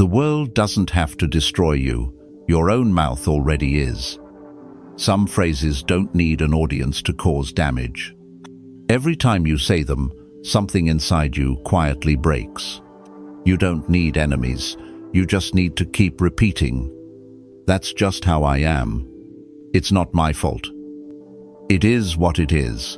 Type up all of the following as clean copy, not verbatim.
The world doesn't have to destroy you. Your own mouth already is. Some phrases don't need an audience to cause damage. Every time you say them, something inside you quietly breaks. You don't need enemies. You just need to keep repeating. That's just how I am. It's not my fault. It is what it is.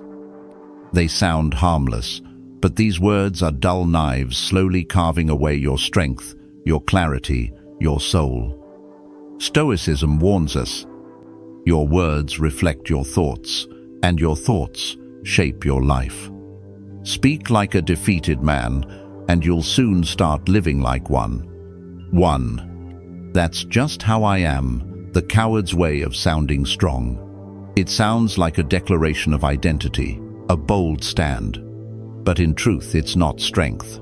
They sound harmless, but these words are dull knives slowly carving away your strength, your clarity, your soul. Stoicism warns us, your words reflect your thoughts, and your thoughts shape your life. Speak like a defeated man, and you'll soon start living like one. 1. That's just how I am, the coward's way of sounding strong. It sounds like a declaration of identity, a bold stand. But in truth, it's not strength.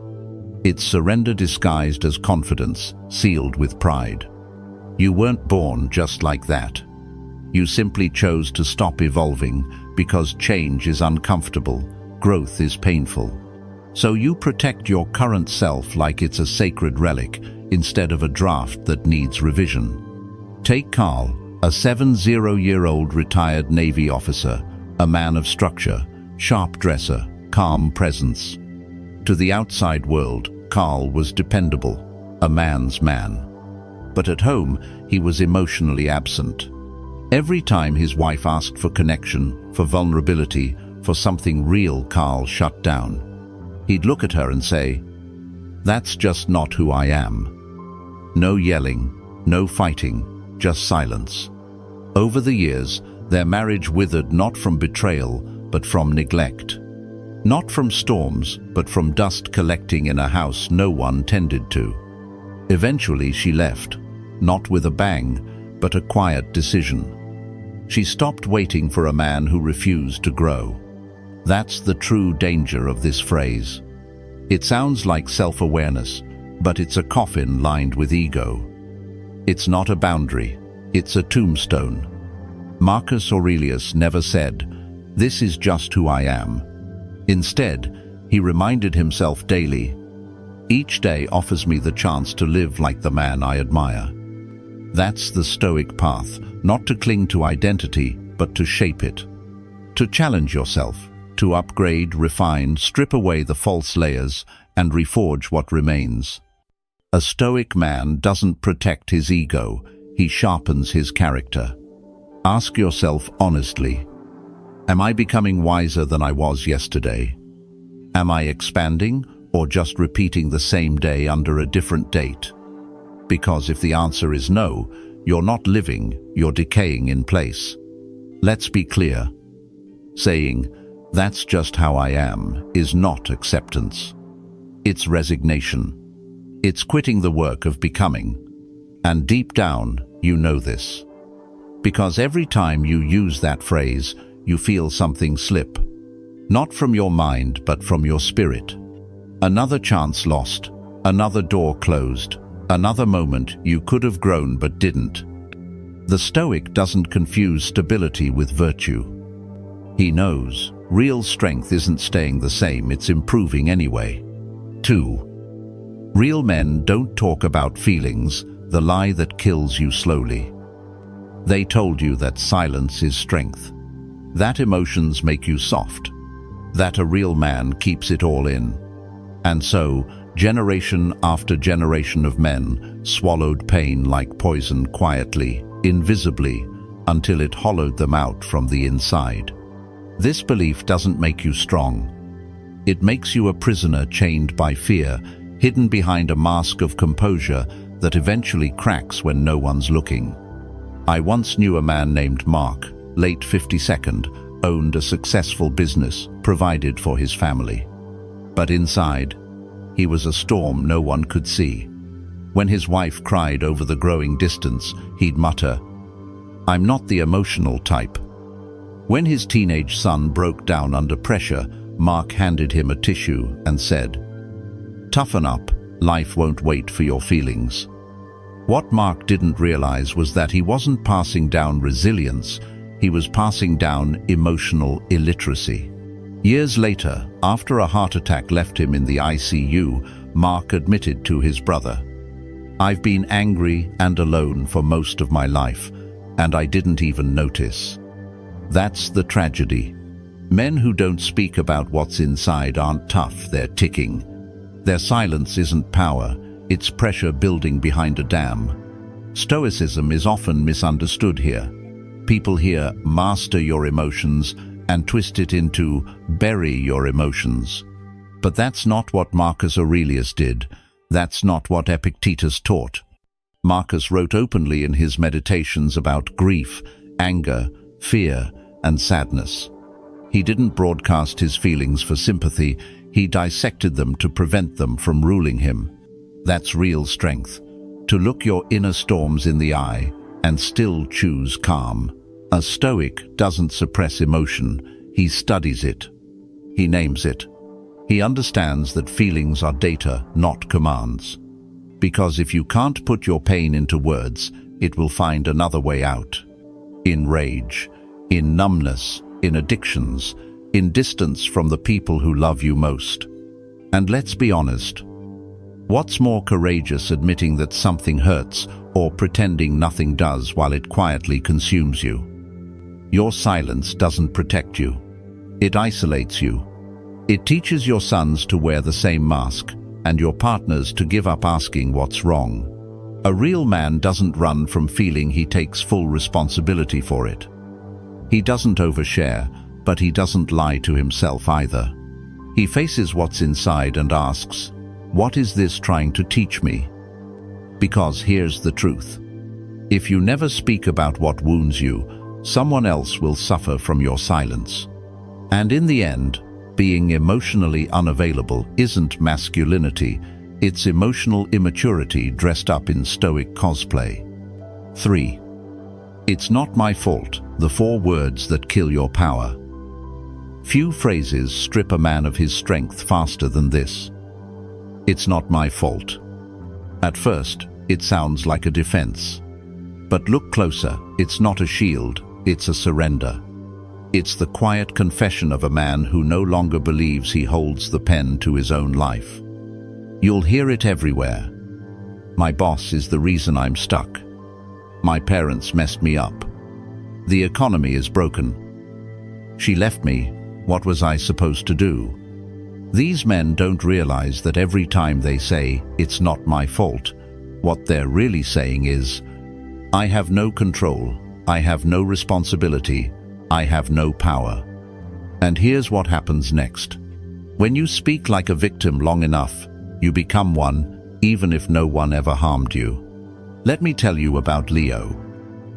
It's surrender disguised as confidence, sealed with pride. You weren't born just like that. You simply chose to stop evolving because change is uncomfortable, growth is painful. So you protect your current self like it's a sacred relic instead of a draft that needs revision. Take Carl, a 70-year-old retired Navy officer, a man of structure, sharp dresser, calm presence. To the outside world, Carl was dependable, a man's man. But at home, he was emotionally absent. Every time his wife asked for connection, for vulnerability, for something real, Carl shut down. He'd look at her and say, "That's just not who I am." No yelling, no fighting, just silence. Over the years, their marriage withered not from betrayal, but from neglect. Not from storms, but from dust collecting in a house no one tended to. Eventually she left, not with a bang, but a quiet decision. She stopped waiting for a man who refused to grow. That's the true danger of this phrase. It sounds like self-awareness, but it's a coffin lined with ego. It's not a boundary, it's a tombstone. Marcus Aurelius never said, "This is just who I am." Instead, he reminded himself daily, "Each day offers me the chance to live like the man I admire." That's the Stoic path, not to cling to identity, but to shape it. To challenge yourself, to upgrade, refine, strip away the false layers, and reforge what remains. A Stoic man doesn't protect his ego, he sharpens his character. Ask yourself honestly, am I becoming wiser than I was yesterday? Am I expanding, or just repeating the same day under a different date? Because if the answer is no, you're not living, you're decaying in place. Let's be clear. Saying, "That's just how I am," is not acceptance. It's resignation. It's quitting the work of becoming. And deep down, you know this. Because every time you use that phrase, you feel something slip. Not from your mind, but from your spirit. Another chance lost, another door closed, another moment you could have grown but didn't. The Stoic doesn't confuse stability with virtue. He knows real strength isn't staying the same, it's improving anyway. 2. Real men don't talk about feelings, the lie that kills you slowly. They told you that silence is strength, that emotions make you soft, that a real man keeps it all in. And so, generation after generation of men swallowed pain like poison quietly, invisibly, until it hollowed them out from the inside. This belief doesn't make you strong. It makes you a prisoner chained by fear, hidden behind a mask of composure that eventually cracks when no one's looking. I once knew a man named Mark, late 52nd, owned a successful business, provided for his family. But inside, he was a storm no one could see. When his wife cried over the growing distance, he'd mutter, "I'm not the emotional type." When his teenage son broke down under pressure, Mark handed him a tissue and said, "Toughen up, life won't wait for your feelings." What Mark didn't realize was that he wasn't passing down resilience, he was passing down emotional illiteracy. Years later, after a heart attack left him in the ICU, Mark admitted to his brother, I've been angry and alone for most of my life, and I didn't even notice. That's the tragedy. Men who don't speak about what's inside aren't tough, they're ticking. Their silence isn't power, it's pressure building behind a dam. Stoicism is often misunderstood here. People hear master your emotions and twist it into bury your emotions. But that's not what Marcus Aurelius did. That's not what Epictetus taught. Marcus wrote openly in his meditations about grief, anger, fear, and sadness. He didn't broadcast his feelings for sympathy, he dissected them to prevent them from ruling him. That's real strength, to look your inner storms in the eye and still choose calm. A Stoic doesn't suppress emotion, he studies it. He names it. He understands that feelings are data, not commands. Because if you can't put your pain into words, it will find another way out. In rage, in numbness, in addictions, in distance from the people who love you most. And let's be honest, what's more courageous, admitting that something hurts or pretending nothing does while it quietly consumes you? Your silence doesn't protect you. It isolates you. It teaches your sons to wear the same mask and your partners to give up asking what's wrong. A real man doesn't run from feeling, he takes full responsibility for it. He doesn't overshare, but he doesn't lie to himself either. He faces what's inside and asks, what is this trying to teach me? Because here's the truth. If you never speak about what wounds you, someone else will suffer from your silence. And in the end, being emotionally unavailable isn't masculinity, it's emotional immaturity dressed up in Stoic cosplay. 3. It's not my fault, the 4 words that kill your power. Few phrases strip a man of his strength faster than this. It's not my fault. At first, it sounds like a defense. But look closer, it's not a shield, it's a surrender. It's the quiet confession of a man who no longer believes he holds the pen to his own life. You'll hear it everywhere. My boss is the reason I'm stuck. My parents messed me up. The economy is broken. She left me. What was I supposed to do? These men don't realize that every time they say, it's not my fault, what they're really saying is, I have no control, I have no responsibility, I have no power. And here's what happens next. When you speak like a victim long enough, you become one, even if no one ever harmed you. Let me tell you about Leo.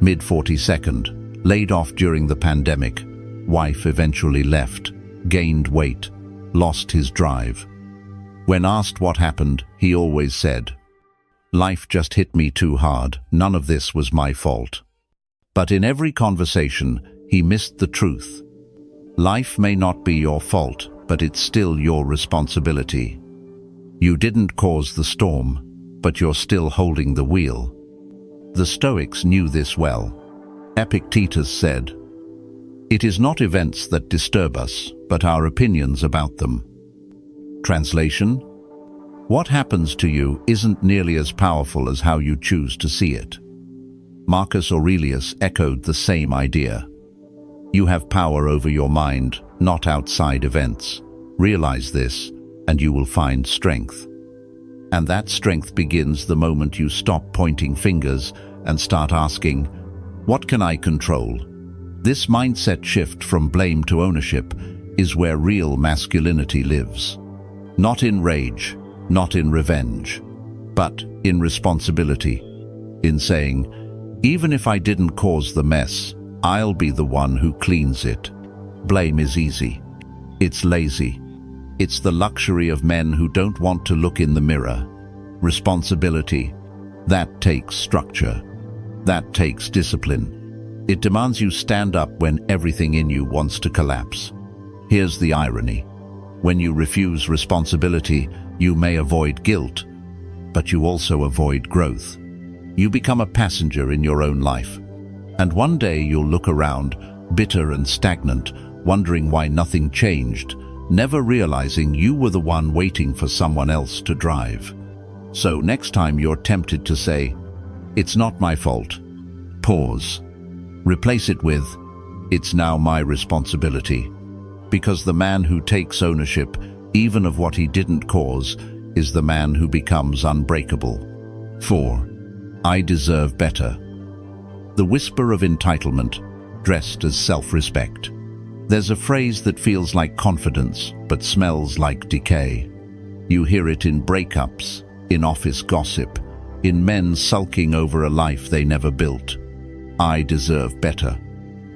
Mid-42nd, laid off during the pandemic, wife eventually left, gained weight, lost his drive. When asked what happened, he always said, life just hit me too hard, none of this was my fault. But in every conversation, he missed the truth. Life may not be your fault, but it's still your responsibility. You didn't cause the storm, but you're still holding the wheel. The Stoics knew this well. Epictetus said, it is not events that disturb us, but our opinions about them. Translation: what happens to you isn't nearly as powerful as how you choose to see it. Marcus Aurelius echoed the same idea. You have power over your mind, not outside events. Realize this, and you will find strength. And that strength begins the moment you stop pointing fingers and start asking, what can I control? This mindset shift from blame to ownership is where real masculinity lives. Not in rage, not in revenge, but in responsibility. In saying, even if I didn't cause the mess, I'll be the one who cleans it. Blame is easy. It's lazy. It's the luxury of men who don't want to look in the mirror. Responsibility, that takes structure. That takes discipline. It demands you stand up when everything in you wants to collapse. Here's the irony. When you refuse responsibility, you may avoid guilt, but you also avoid growth. You become a passenger in your own life. And one day you'll look around, bitter and stagnant, wondering why nothing changed, never realizing you were the one waiting for someone else to drive. So next time you're tempted to say, "It's not my fault," pause. Replace it with, "It's now my responsibility." Because the man who takes ownership, even of what he didn't cause, is the man who becomes unbreakable. 4. I deserve better. The whisper of entitlement, dressed as self-respect. There's a phrase that feels like confidence, but smells like decay. You hear it in breakups, in office gossip, in men sulking over a life they never built. I deserve better.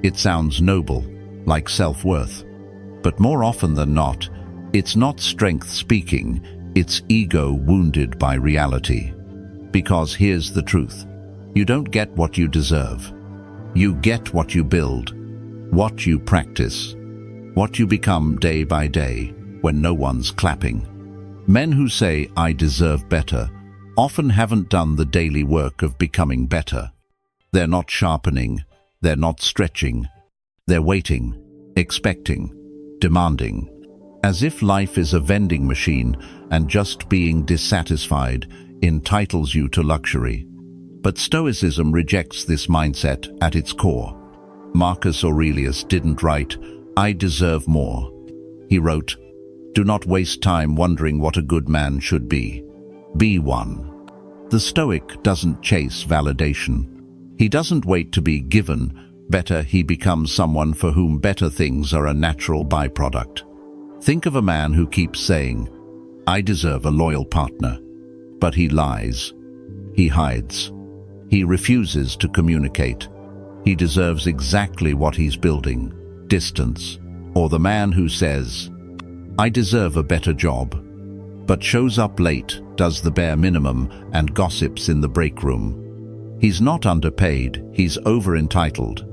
It sounds noble, like self-worth. But more often than not, it's not strength speaking, it's ego wounded by reality. Because here's the truth. You don't get what you deserve. You get what you build, what you practice, what you become day by day when no one's clapping. Men who say, "I deserve better," often haven't done the daily work of becoming better. They're not sharpening, they're not stretching. They're waiting, expecting, demanding, as if life is a vending machine and just being dissatisfied entitles you to luxury. But Stoicism rejects this mindset at its core. Marcus Aurelius didn't write, "I deserve more." He wrote, "Do not waste time wondering what a good man should be. Be one." The Stoic doesn't chase validation. He doesn't wait to be given. Better, he becomes someone for whom better things are a natural byproduct. Think of a man who keeps saying, "I deserve a loyal partner," but he lies. He hides. He refuses to communicate. He deserves exactly what he's building, distance. Or the man who says, "I deserve a better job," but shows up late, does the bare minimum, and gossips in the break room. He's not underpaid, he's over-entitled.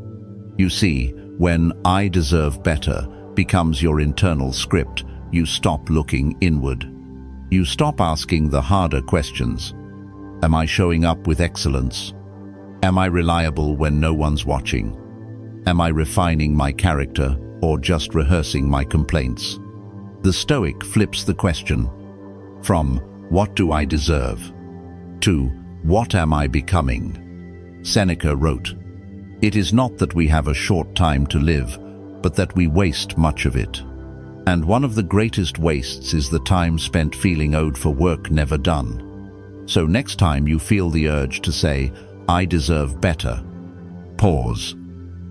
You see, when "I deserve better" becomes your internal script, you stop looking inward. You stop asking the harder questions. Am I showing up with excellence? Am I reliable when no one's watching? Am I refining my character or just rehearsing my complaints? The Stoic flips the question from "What do I deserve?" to "What am I becoming?" Seneca wrote, "It is not that we have a short time to live, but that we waste much of it. And one of the greatest wastes is the time spent feeling owed for work never done." So next time you feel the urge to say, "I deserve better," pause.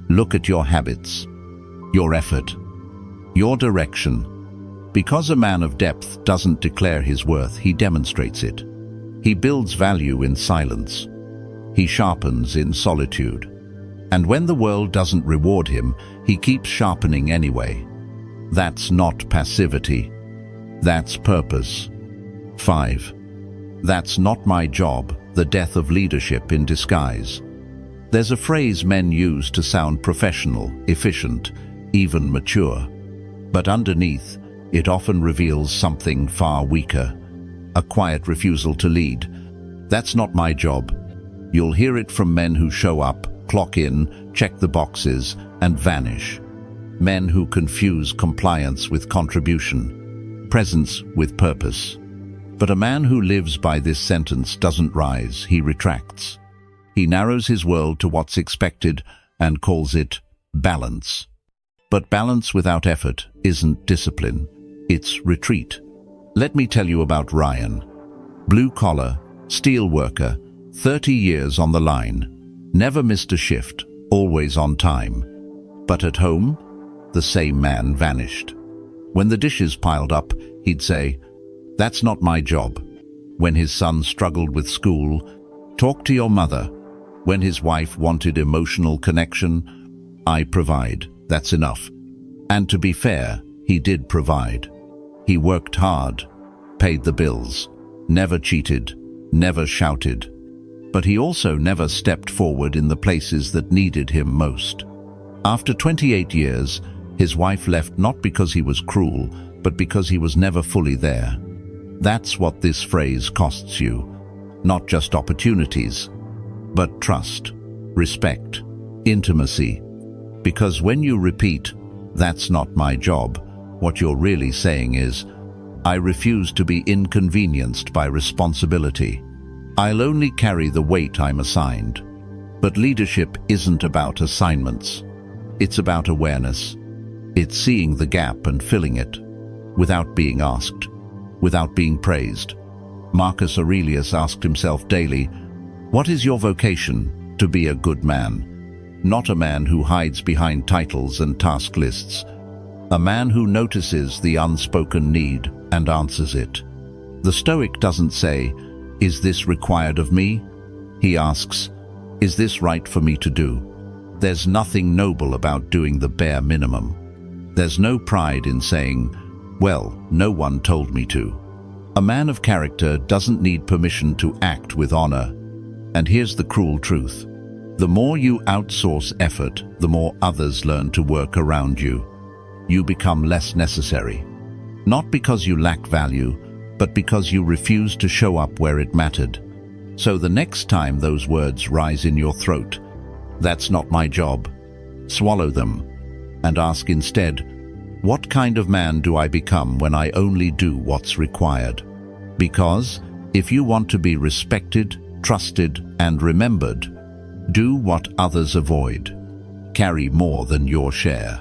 Look at your habits, your effort, your direction. Because a man of depth doesn't declare his worth, he demonstrates it. He builds value in silence. He sharpens in solitude. And when the world doesn't reward him, he keeps sharpening anyway. That's not passivity. That's purpose. 5. That's not my job, the death of leadership in disguise. There's a phrase men use to sound professional, efficient, even mature. But underneath, it often reveals something far weaker. A quiet refusal to lead. That's not my job. You'll hear it from men who show up, clock in, check the boxes, and vanish. Men who confuse compliance with contribution, presence with purpose. But a man who lives by this sentence doesn't rise, he retracts. He narrows his world to what's expected and calls it balance. But balance without effort isn't discipline, it's retreat. Let me tell you about Ryan. Blue-collar, steel worker, 30 years on the line. Never missed a shift, always on time. But at home, the same man vanished. When the dishes piled up, he'd say, "That's not my job." When his son struggled with school, "Talk to your mother." When his wife wanted emotional connection, "I provide, that's enough." And to be fair, he did provide. He worked hard, paid the bills, never cheated, never shouted. But he also never stepped forward in the places that needed him most. After 28 years, his wife left not because he was cruel, but because he was never fully there. That's what this phrase costs you. Not just opportunities, but trust, respect, intimacy. Because when you repeat, "That's not my job," what you're really saying is, I refuse to be inconvenienced by responsibility. I'll only carry the weight I'm assigned. But leadership isn't about assignments. It's about awareness. It's seeing the gap and filling it, without being asked, without being praised. Marcus Aurelius asked himself daily, "What is your vocation? To be a good man. Not a man who hides behind titles and task lists. A man who notices the unspoken need and answers it." The Stoic doesn't say, "Is this required of me?" He asks, "Is this right for me to do?" There's nothing noble about doing the bare minimum. There's no pride in saying, "Well, no one told me to." A man of character doesn't need permission to act with honor. And here's the cruel truth. The more you outsource effort, the more others learn to work around you. You become less necessary. Not because you lack value, but because you refuse to show up where it mattered. So the next time those words rise in your throat, "That's not my job," swallow them and ask instead, "What kind of man do I become when I only do what's required?" Because if you want to be respected, trusted, and remembered, do what others avoid. Carry more than your share.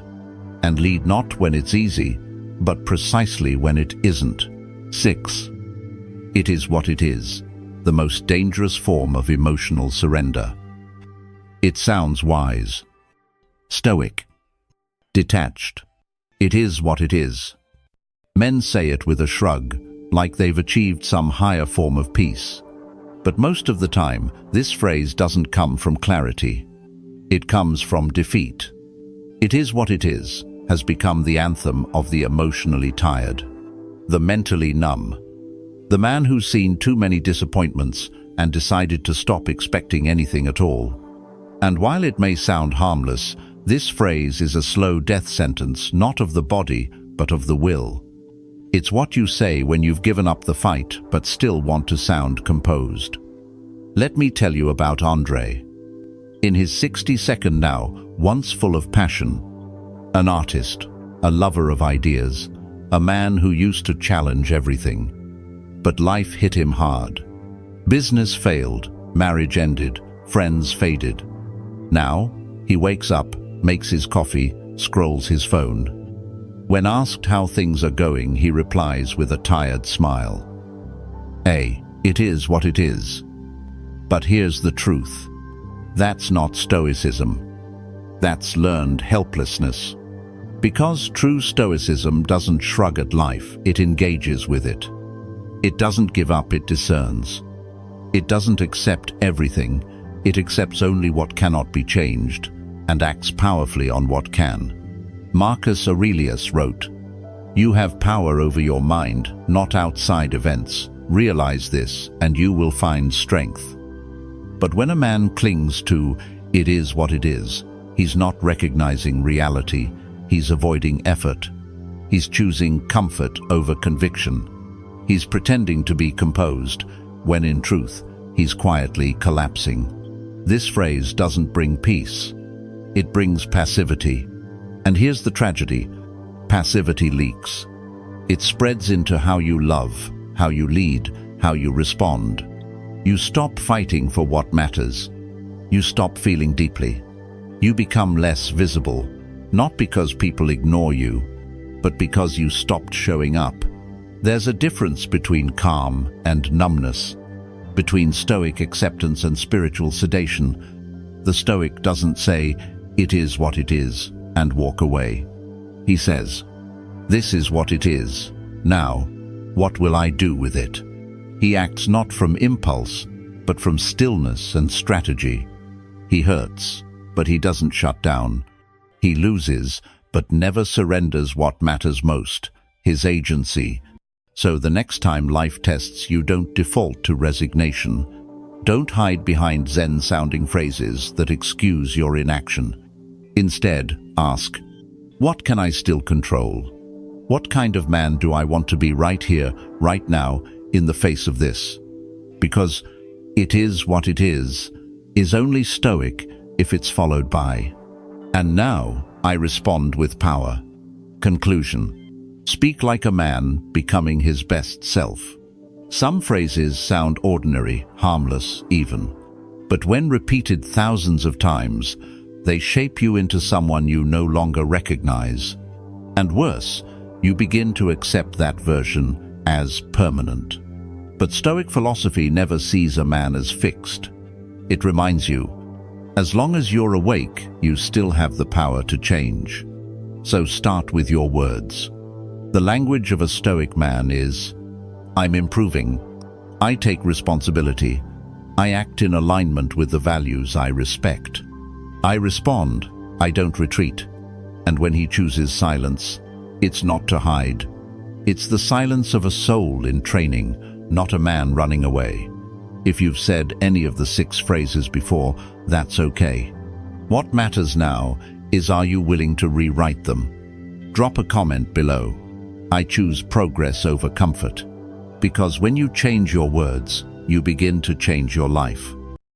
And lead not when it's easy, but precisely when it isn't. 6. It is what it is, the most dangerous form of emotional surrender. It sounds wise. Stoic. Detached. It is what it is. Men say it with a shrug, like they've achieved some higher form of peace. But most of the time, this phrase doesn't come from clarity. It comes from defeat. "It is what it is" has become the anthem of the emotionally tired, the mentally numb, the man who's seen too many disappointments and decided to stop expecting anything at all. And while it may sound harmless, this phrase is a slow death sentence, not of the body, but of the will. It's what you say when you've given up the fight but still want to sound composed. Let me tell you about André. In his 62nd now, once full of passion, an artist, a lover of ideas, a man who used to challenge everything. But life hit him hard. Business failed, marriage ended, friends faded. Now, he wakes up, makes his coffee, scrolls his phone. When asked how things are going, he replies with a tired smile. It is what it is. But here's the truth. That's not Stoicism. That's learned helplessness. Because true Stoicism doesn't shrug at life, it engages with it. It doesn't give up, it discerns. It doesn't accept everything, it accepts only what cannot be changed, and acts powerfully on what can. Marcus Aurelius wrote, "You have power over your mind, not outside events. Realize this, and you will find strength." But when a man clings to "it is what it is," he's not recognizing reality, he's avoiding effort. He's choosing comfort over conviction. He's pretending to be composed, when in truth, he's quietly collapsing. This phrase doesn't bring peace. It brings passivity. And here's the tragedy. Passivity leaks. It spreads into how you love, how you lead, how you respond. You stop fighting for what matters. You stop feeling deeply. You become less visible, not because people ignore you, but because you stopped showing up. There's a difference between calm and numbness, between Stoic acceptance and spiritual sedation. The Stoic doesn't say, "It is what it is," and walk away. He says, "This is what it is. Now, what will I do with it?" He acts not from impulse, but from stillness and strategy. He hurts, but he doesn't shut down. He loses, but never surrenders what matters most, his agency. So the next time life tests you, don't default to resignation. Don't hide behind Zen-sounding phrases that excuse your inaction. Instead, ask, what can I still control? What kind of man do I want to be right here, right now, in the face of this? Because "it is what it is" only Stoic if it's followed by "and now I respond with power." Conclusion. Speak like a man, becoming his best self. Some phrases sound ordinary, harmless even, but when repeated thousands of times, they shape you into someone you no longer recognize. And worse, you begin to accept that version as permanent. But Stoic philosophy never sees a man as fixed. It reminds you, as long as you're awake, you still have the power to change. So start with your words. The language of a Stoic man is, I'm improving. I take responsibility. I act in alignment with the values I respect. I respond. I don't retreat. And when he chooses silence, it's not to hide. It's the silence of a soul in training, not a man running away. If you've said any of the 6 phrases before, that's okay. What matters now is, are you willing to rewrite them? Drop a comment below. I choose progress over comfort. Because when you change your words, you begin to change your life.